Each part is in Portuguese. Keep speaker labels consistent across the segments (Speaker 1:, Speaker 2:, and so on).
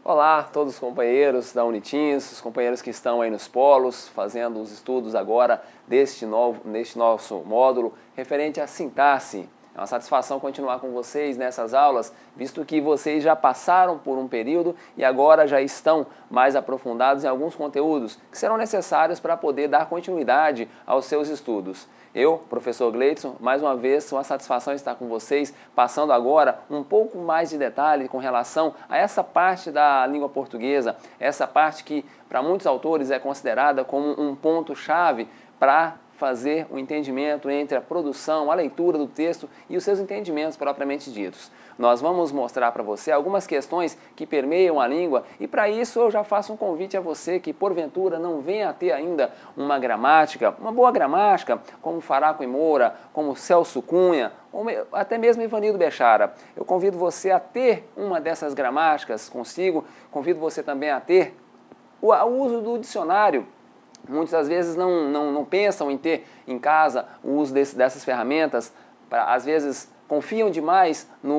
Speaker 1: Olá, todos os companheiros da Unitins, os companheiros que estão aí nos polos, fazendo os estudos agora neste nosso módulo referente à sintaxe. É uma satisfação continuar com vocês nessas aulas, visto que vocês já passaram por um período e agora já estão mais aprofundados em alguns conteúdos que serão necessários para poder dar continuidade aos seus estudos. Eu, professor Gleidson, mais uma vez, uma satisfação estar com vocês, passando agora um pouco mais de detalhe com relação a essa parte da língua portuguesa, essa parte que para muitos autores é considerada como um ponto-chave para fazer o entendimento entre a produção, a leitura do texto e os seus entendimentos propriamente ditos. Nós vamos mostrar para você algumas questões que permeiam a língua e para isso eu já faço um convite a você que porventura não venha a ter ainda uma gramática, uma boa gramática, como Faraco e Moura, como Celso Cunha, ou até mesmo Ivanildo Bechara. Eu convido você a ter uma dessas gramáticas consigo, convido você também a ter o uso do dicionário. Muitas das vezes não pensam em ter em casa o uso dessas ferramentas, às vezes confiam demais no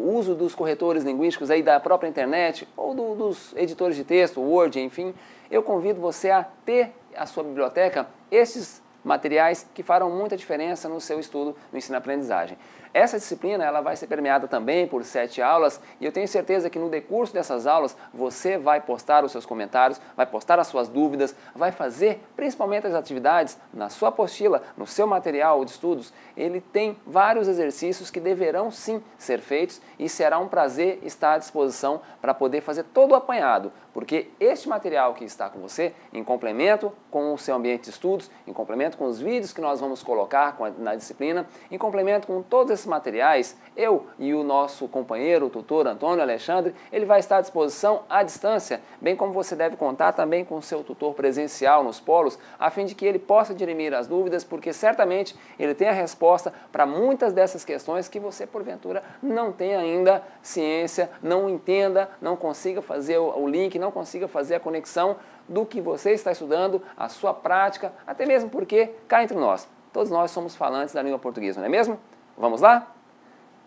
Speaker 1: uso dos corretores linguísticos aí da própria internet ou dos editores de texto, Word, enfim. Eu convido você a ter a sua biblioteca esses materiais que farão muita diferença no seu estudo no ensino-aprendizagem. Essa disciplina ela vai ser permeada também por 7 aulas e eu tenho certeza que no decurso dessas aulas você vai postar os seus comentários, vai postar as suas dúvidas, vai fazer principalmente as atividades na sua apostila, no seu material de estudos. Ele tem vários exercícios que deverão sim ser feitos e será um prazer estar à disposição para poder fazer todo o apanhado, porque este material que está com você, em complemento com o seu ambiente de estudos, em complemento com os vídeos que nós vamos colocar na disciplina, em complemento com todos esses materiais, eu e o nosso companheiro, o tutor Antônio Alexandre, ele vai estar à disposição à distância, bem como você deve contar também com o seu tutor presencial nos polos, a fim de que ele possa dirimir as dúvidas, porque certamente ele tem a resposta para muitas dessas questões que você, porventura, não tem ainda ciência, não entenda, não consiga fazer o link, não consiga fazer a conexão do que você está estudando, a sua prática, até mesmo porque, cá entre nós, todos nós somos falantes da língua portuguesa, não é mesmo? Vamos lá?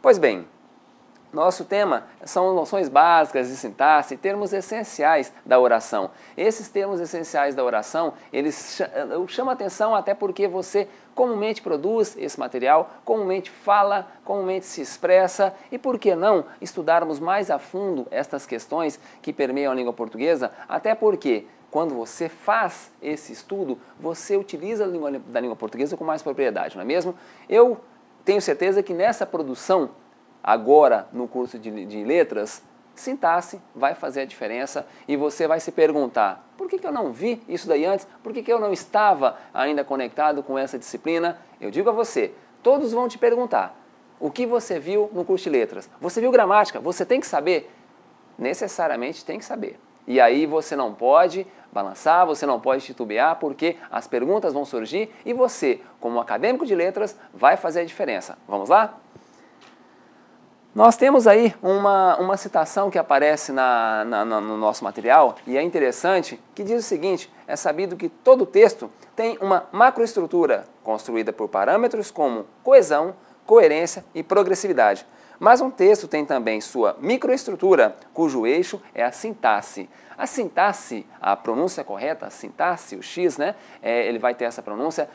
Speaker 1: Pois bem, nosso tema são noções básicas de sintaxe, termos essenciais da oração. Esses termos essenciais da oração, eles chamam a atenção até porque você comumente produz esse material, comumente fala, comumente se expressa e por que não estudarmos mais a fundo estas questões que permeiam a língua portuguesa, até porque quando você faz esse estudo, você utiliza a língua portuguesa com mais propriedade, não é mesmo? Eu tenho certeza que nessa produção, agora no curso de letras, sintaxe vai fazer a diferença e você vai se perguntar, por que eu não vi isso daí antes? Por que eu não estava ainda conectado com essa disciplina? Eu digo a você, todos vão te perguntar, o que você viu no curso de letras? Você viu gramática? Você tem que saber? Necessariamente tem que saber. E aí você não pode balançar, você não pode titubear, porque as perguntas vão surgir e você, como acadêmico de letras, vai fazer a diferença. Vamos lá? Nós temos aí uma citação que aparece no nosso material e é interessante, que diz o seguinte, é sabido que todo texto tem uma macroestrutura construída por parâmetros como coesão, coerência e progressividade. Mas um texto tem também sua microestrutura, cujo eixo é a sintaxe. A sintaxe, a pronúncia correta, a sintaxe, o X, né? Ele vai ter essa pronúncia,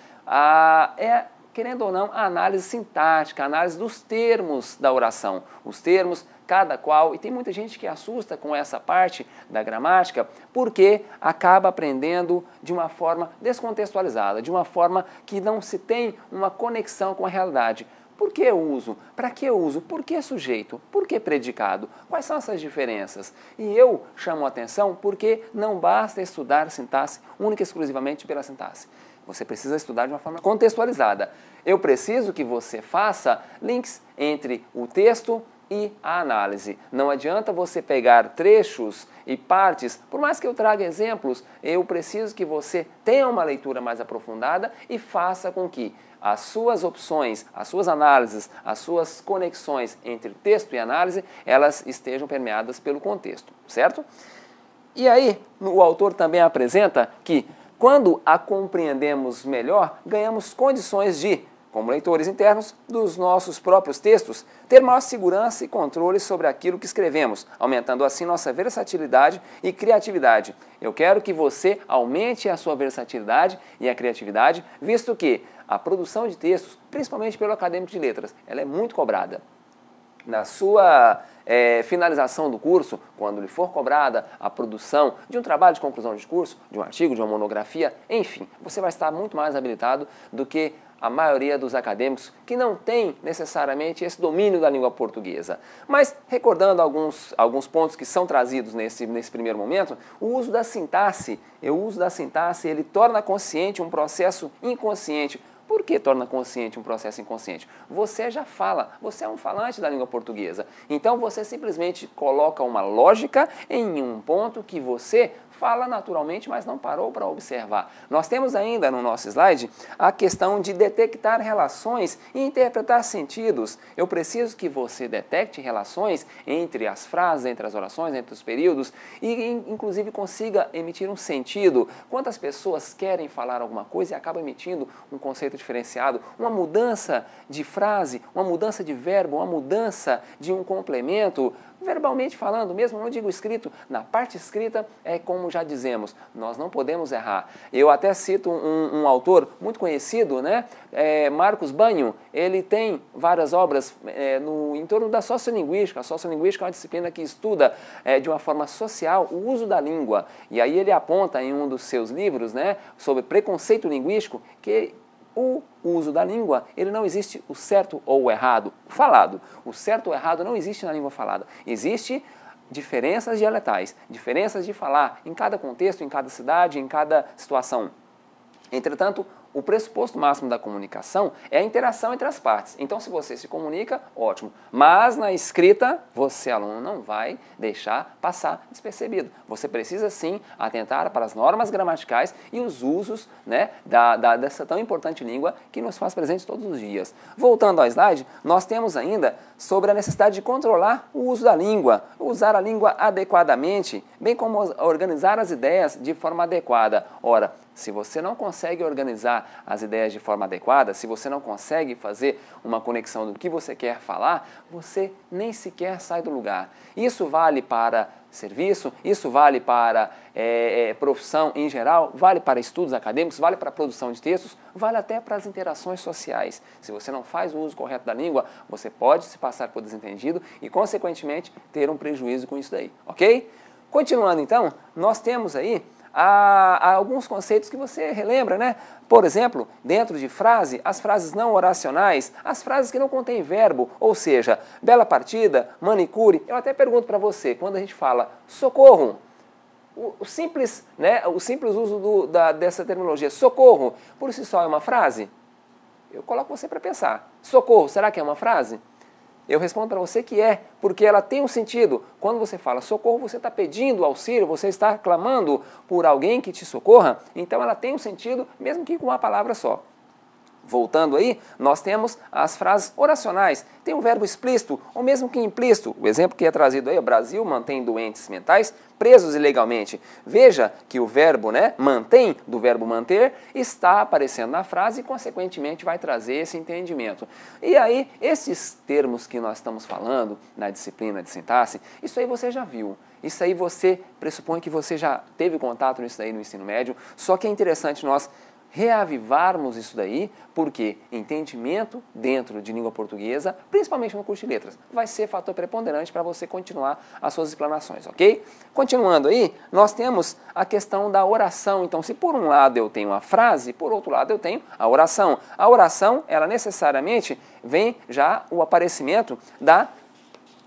Speaker 1: querendo ou não, a análise sintática, a análise dos termos da oração. Os termos, cada qual, e tem muita gente que assusta com essa parte da gramática, porque acaba aprendendo de uma forma descontextualizada, de uma forma que não se tem uma conexão com a realidade. Por que eu uso? Para que eu uso? Por que sujeito? Por que predicado? Quais são essas diferenças? E eu chamo a atenção porque não basta estudar sintaxe única e exclusivamente pela sintaxe. Você precisa estudar de uma forma contextualizada. Eu preciso que você faça links entre o texto e a análise. Não adianta você pegar trechos e partes, por mais que eu traga exemplos, eu preciso que você tenha uma leitura mais aprofundada e faça com que as suas opções, as suas análises, as suas conexões entre texto e análise, elas estejam permeadas pelo contexto, certo? E aí, o autor também apresenta que quando a compreendemos melhor, ganhamos condições de como leitores internos dos nossos próprios textos, ter maior segurança e controle sobre aquilo que escrevemos, aumentando assim nossa versatilidade e criatividade. Eu quero que você aumente a sua versatilidade e a criatividade, visto que a produção de textos, principalmente pelo acadêmico de letras, ela é muito cobrada. Na sua finalização do curso, quando lhe for cobrada a produção de um trabalho de conclusão de curso, de um artigo, de uma monografia, enfim, você vai estar muito mais habilitado do que a maioria dos acadêmicos que não tem necessariamente esse domínio da língua portuguesa. Mas, recordando alguns pontos que são trazidos nesse primeiro momento, o uso da sintaxe, ele torna consciente um processo inconsciente. Por que torna consciente um processo inconsciente? Você já fala, você é um falante da língua portuguesa. Então você simplesmente coloca uma lógica em um ponto que você fala naturalmente, mas não parou para observar. Nós temos ainda no nosso slide a questão de detectar relações e interpretar sentidos. Eu preciso que você detecte relações entre as frases, entre as orações, entre os períodos e inclusive consiga emitir um sentido. Quantas pessoas querem falar alguma coisa e acabam emitindo um conceito diferenciado, uma mudança de frase, uma mudança de verbo, uma mudança de um complemento, verbalmente falando, mesmo não digo escrito, na parte escrita é como já dizemos, nós não podemos errar. Eu até cito um autor muito conhecido, né? Marcos Banho, ele tem várias obras em torno da sociolinguística. A sociolinguística é uma disciplina que estuda de uma forma social o uso da língua. E aí ele aponta em um dos seus livros, né, sobre preconceito linguístico, que o uso da língua, ele não existe o certo ou o errado falado. O certo ou o errado não existe na língua falada. Existe diferenças dialetais, diferenças de falar em cada contexto, em cada cidade, em cada situação. Entretanto, o pressuposto máximo da comunicação é a interação entre as partes. Então, se você se comunica, ótimo. Mas na escrita, você, aluno, não vai deixar passar despercebido. Você precisa, sim, atentar para as normas gramaticais e os usos, né, dessa tão importante língua que nos faz presente todos os dias. Voltando ao slide, nós temos ainda sobre a necessidade de controlar o uso da língua, usar a língua adequadamente, bem como organizar as ideias de forma adequada. Ora, se você não consegue organizar as ideias de forma adequada, se você não consegue fazer uma conexão do que você quer falar, você nem sequer sai do lugar. Isso vale para serviço, isso vale para profissão em geral, vale para estudos acadêmicos, vale para a produção de textos, vale até para as interações sociais. Se você não faz o uso correto da língua, você pode se passar por desentendido e, consequentemente, ter um prejuízo com isso daí, ok? Continuando, então, nós temos aí há alguns conceitos que você relembra, né? Por exemplo, dentro de frase, as frases não oracionais, as frases que não contêm verbo, ou seja, bela partida, manicure. Eu até pergunto para você, quando a gente fala socorro, o simples uso dessa terminologia, socorro, por si só é uma frase? Eu coloco você para pensar. Socorro, será que é uma frase? Eu respondo para você que é, porque ela tem um sentido. Quando você fala socorro, você está pedindo auxílio, você está clamando por alguém que te socorra, então ela tem um sentido, mesmo que com uma palavra só. Voltando aí, nós temos as frases oracionais. Tem um verbo explícito, ou mesmo que implícito. O exemplo que é trazido aí, o Brasil mantém doentes mentais presos ilegalmente. Veja que o verbo, né, mantém, do verbo manter, está aparecendo na frase e, consequentemente, vai trazer esse entendimento. E aí, esses termos que nós estamos falando na disciplina de sintaxe, isso aí você já viu. Isso aí você pressupõe que você já teve contato nisso daí no ensino médio, só que é interessante nós reavivarmos isso daí, porque entendimento dentro de língua portuguesa, principalmente no curso de letras, vai ser fator preponderante para você continuar as suas explanações, ok? Continuando aí, nós temos a questão da oração. Então, se por um lado eu tenho a frase, por outro lado eu tenho a oração. A oração, ela necessariamente vem já o aparecimento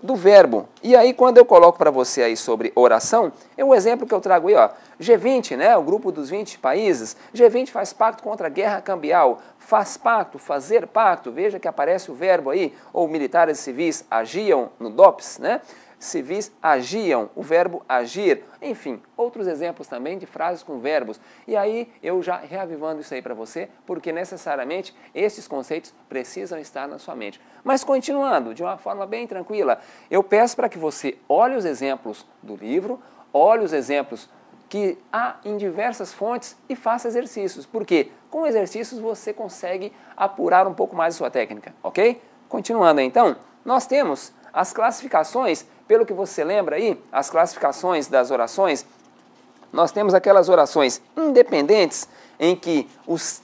Speaker 1: do verbo. E aí, quando eu coloco para você aí sobre oração, é um exemplo que eu trago aí, ó. G20, né, o grupo dos 20 países, G20 faz pacto contra a guerra cambial, faz pacto, fazer pacto, veja que aparece o verbo aí, ou militares e civis agiam no DOPS, né? Civis agiam, o verbo agir, enfim, outros exemplos também de frases com verbos. E aí eu já reavivando isso aí para você, porque necessariamente esses conceitos precisam estar na sua mente. Mas continuando, de uma forma bem tranquila, eu peço para que você olhe os exemplos do livro, olhe os exemplos que há em diversas fontes e faça exercícios. Por quê? Com exercícios você consegue apurar um pouco mais a sua técnica, ok? Continuando então, nós temos as classificações, pelo que você lembra aí, as classificações das orações. Nós temos aquelas orações independentes em que os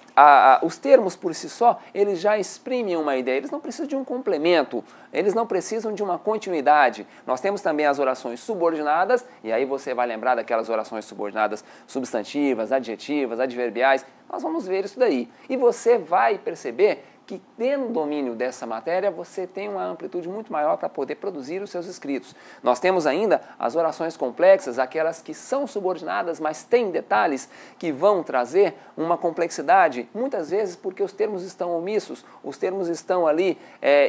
Speaker 1: termos por si só, eles já exprimem uma ideia, eles não precisam de um complemento, eles não precisam de uma continuidade. Nós temos também as orações subordinadas, e aí você vai lembrar daquelas orações subordinadas substantivas, adjetivas, adverbiais, nós vamos ver isso daí. E você vai perceber que, tendo domínio dessa matéria, você tem uma amplitude muito maior para poder produzir os seus escritos. Nós temos ainda as orações complexas, aquelas que são subordinadas, mas têm detalhes que vão trazer uma complexidade, muitas vezes porque os termos estão omissos, os termos estão ali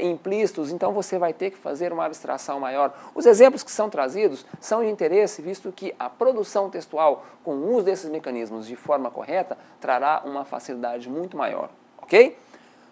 Speaker 1: implícitos, então você vai ter que fazer uma abstração maior. Os exemplos que são trazidos são de interesse, visto que a produção textual, com o uso desses mecanismos de forma correta, trará uma facilidade muito maior, ok?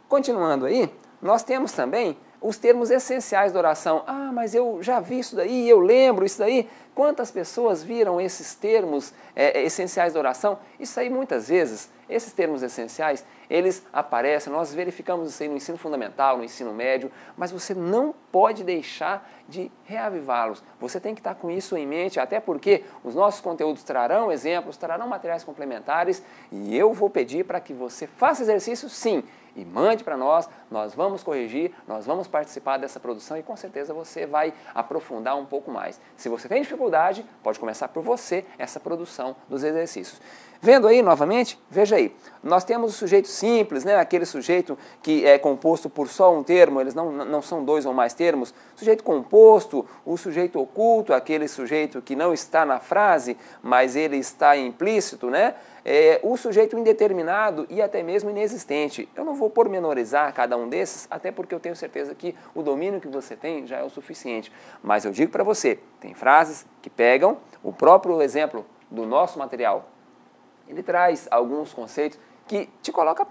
Speaker 1: Continuando aí, nós temos também os termos essenciais da oração. Ah, mas eu já vi isso daí, eu lembro isso daí. Quantas pessoas viram esses termos essenciais da oração? Isso aí muitas vezes, esses termos essenciais, eles aparecem, nós verificamos isso aí no ensino fundamental, no ensino médio, mas você não pode deixar de reavivá-los. Você tem que estar com isso em mente, até porque os nossos conteúdos trarão exemplos, trarão materiais complementares, e eu vou pedir para que você faça exercício sim, e mande para nós vamos corrigir, nós vamos participar dessa produção e com certeza você vai aprofundar um pouco mais. Se você tem dificuldade, pode começar por você essa produção dos exercícios. Vendo aí novamente, veja aí, nós temos o sujeito simples, né? Aquele sujeito que é composto por só um termo, eles não são dois ou mais termos. Sujeito composto, o sujeito oculto, aquele sujeito que não está na frase, mas ele está implícito, né? O sujeito indeterminado e até mesmo inexistente. Eu não vou pormenorizar cada um desses, até porque eu tenho certeza que o domínio que você tem já é o suficiente. Mas eu digo para você, tem frases que pegam o próprio exemplo do nosso material. Ele traz alguns conceitos que te coloca a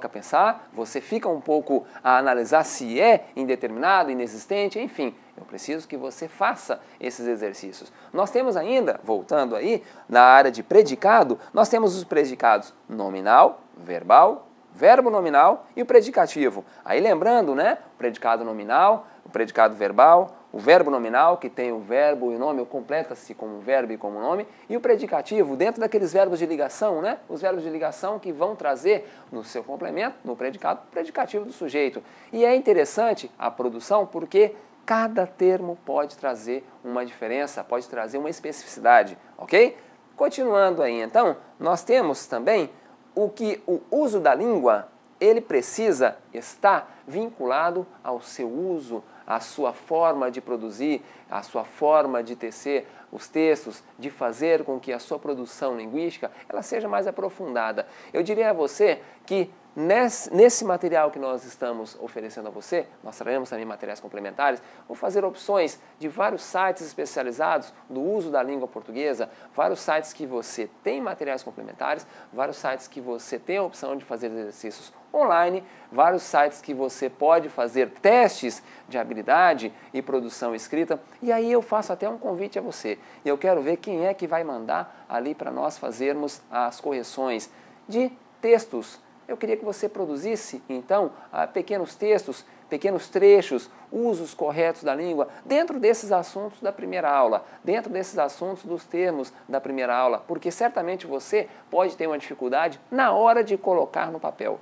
Speaker 1: pensar, você fica um pouco a analisar se é indeterminado, inexistente, enfim, eu preciso que você faça esses exercícios. Nós temos ainda, voltando aí, na área de predicado, nós temos os predicados nominal, verbal, verbo nominal e o predicativo. Aí lembrando, né, o predicado nominal, o predicado verbal, o verbo nominal, que tem o verbo e o nome, completa-se como verbo e como nome, e o predicativo, dentro daqueles verbos de ligação, né? Os verbos de ligação que vão trazer no seu complemento, no predicado, o predicativo do sujeito. E é interessante a produção porque cada termo pode trazer uma diferença, pode trazer uma especificidade, ok? Continuando aí, então, nós temos também o uso da língua, ele precisa estar vinculado ao seu uso, à sua forma de produzir, à sua forma de tecer os textos, de fazer com que a sua produção linguística ela seja mais aprofundada. Eu diria a você que nesse material que nós estamos oferecendo a você, nós traremos também materiais complementares, vou fazer opções de vários sites especializados do uso da língua portuguesa, vários sites que você tem materiais complementares, vários sites que você tem a opção de fazer exercícios online, vários sites que você pode fazer testes de habilidade e produção escrita, e aí eu faço até um convite a você. Eu quero ver quem é que vai mandar ali para nós fazermos as correções de textos. Eu queria que você produzisse, então, pequenos textos, pequenos trechos, usos corretos da língua, dentro desses assuntos da primeira aula, dentro desses assuntos dos termos da primeira aula, porque certamente você pode ter uma dificuldade na hora de colocar no papel.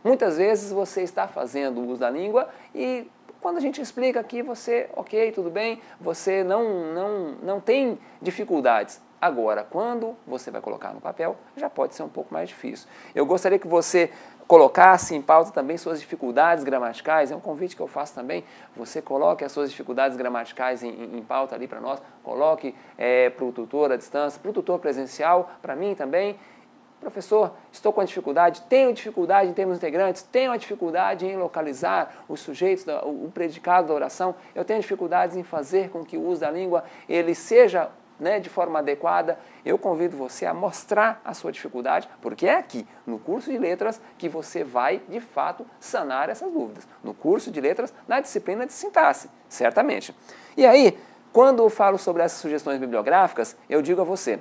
Speaker 1: Muitas vezes você está fazendo uso da língua e quando a gente explica aqui, você, ok, tudo bem, você não tem dificuldades. Agora, quando você vai colocar no papel, já pode ser um pouco mais difícil. Eu gostaria que você colocasse em pauta também suas dificuldades gramaticais, é um convite que eu faço também, você coloque as suas dificuldades gramaticais em pauta ali para nós, coloque para o tutor à distância, para o tutor presencial, para mim também. Professor, estou com dificuldade, tenho dificuldade em termos integrantes, tenho a dificuldade em localizar os sujeitos, o predicado da oração, eu tenho dificuldades em fazer com que o uso da língua ele seja de forma adequada. Eu convido você a mostrar a sua dificuldade, porque é aqui, no curso de letras, que você vai, de fato, sanar essas dúvidas. No curso de letras, na disciplina de sintaxe, certamente. E aí, quando eu falo sobre essas sugestões bibliográficas, eu digo a você,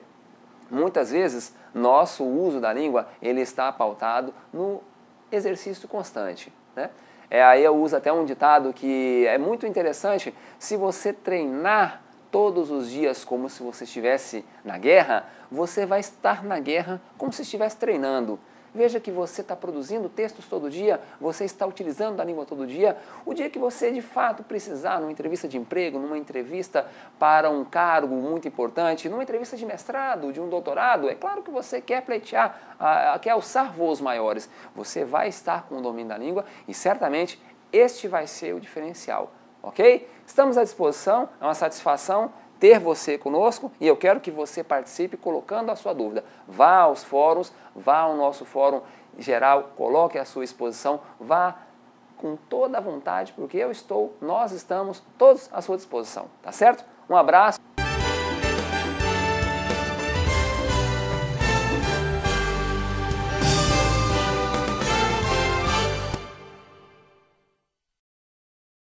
Speaker 1: Muitas vezes, nosso uso da língua, ele está pautado no exercício constante, né? Aí eu uso até um ditado que é muito interessante: se você treinar todos os dias como se você estivesse na guerra, você vai estar na guerra como se estivesse treinando. Veja que você está produzindo textos todo dia, você está utilizando a língua todo dia. O dia que você de fato precisar, numa entrevista de emprego, numa entrevista para um cargo muito importante, numa entrevista de mestrado, de um doutorado, é claro que você quer pleitear, quer alçar voos maiores. Você vai estar com o domínio da língua e certamente este vai ser o diferencial, ok? Estamos à disposição, é uma satisfação ter você conosco e eu quero que você participe colocando a sua dúvida. Vá aos fóruns, vá ao nosso fórum geral, coloque a sua exposição, vá com toda a vontade, porque nós estamos todos à sua disposição, tá certo? Um abraço.